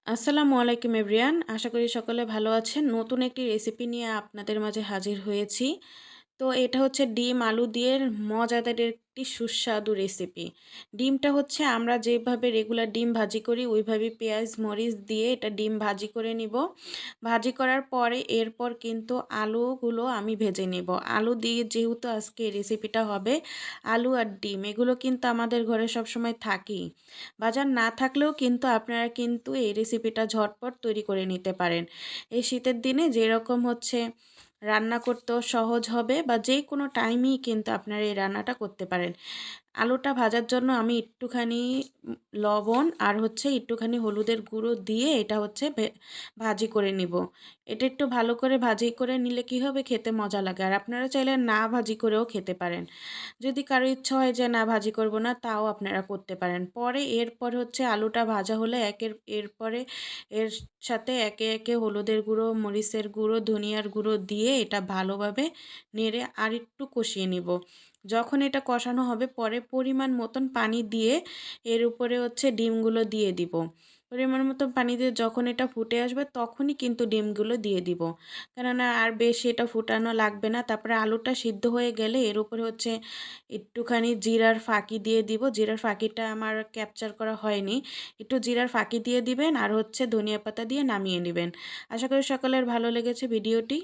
আসসালামু আলাইকুম এভরিয়ান, আশা করি সকলে ভালো আছেন। নতুন একটি রেসিপি নিয়ে আপনাদের মাঝে হাজির হয়েছি। তো এটা হচ্ছে ডিম আলু দিয়ে মজাদার একটি সুস্বাদু রেসিপি। ডিমটা হচ্ছে আমরা যেভাবে রেগুলার ডিম ভাজি করি ওইভাবেই পেঁয়াজ মরিচ দিয়ে এটা ডিম ভাজি করে নিব। ভাজি করার পরে এরপর কিন্তু আলুগুলো আমি ভেজে নেব। আলু দিয়ে যেহেতু আজকে এই রেসিপিটা হবে, আলু আর ডিম এগুলো কিন্তু আমাদের ঘরে সবসময় থাকেই। বাজার না থাকলেও কিন্তু আপনারা কিন্তু এই রেসিপিটা ঝটপট তৈরি করে নিতে পারেন। এই শীতের দিনে যেরকম হচ্ছে রান্না করতেও সহজ হবে বা যে কোনো টাইমেই কিন্তু আপনারা এই রান্নাটা করতে পারেন। আলুটা ভাজার জন্য আমি একটুখানি লবণ আর হচ্ছে একটুখানি হলুদের গুঁড়ো দিয়ে এটা হচ্ছে ভাজি করে নিব। এটা একটু ভালো করে ভাজি করে নিলে কি হবে, খেতে মজা লাগে। আর আপনারা চাইলে না ভাজি করেও খেতে পারেন। যদি কারো ইচ্ছা হয় যে না ভাজি করব না, তাও আপনারা করতে পারেন। পরে এরপর হচ্ছে আলুটা ভাজা হলে এরপরে এর সাথে একে একে হলুদের গুঁড়ো, মরিচের গুঁড়ো, ধনিয়ার গুঁড়ো দিয়ে এটা ভালোভাবে নেড়ে আর একটু কষিয়ে নিব। যখন এটা কষানো হবে পরে পরিমাণ মতন পানি দিয়ে এর উপরে হচ্ছে ডিমগুলো দিয়ে দিব। পরিমাণ মতন পানি দিয়ে যখন এটা ফুটে আসবে তখনই কিন্তু ডিমগুলো দিয়ে দিব, কেননা আর বেশি এটা ফুটানো লাগবে না। তারপরে আলুটা সিদ্ধ হয়ে গেলে এর উপরে হচ্ছে একটুখানি জিরার ফাঁকি দিয়ে দিব। জিরার ফাঁকিটা আমার ক্যাপচার করা হয়নি। একটু জিরার ফাঁকি দিয়ে দিবেন আর হচ্ছে ধনিয়া পাতা দিয়ে নামিয়ে নেবেন। আশা করি সকলের ভালো লেগেছে ভিডিওটি।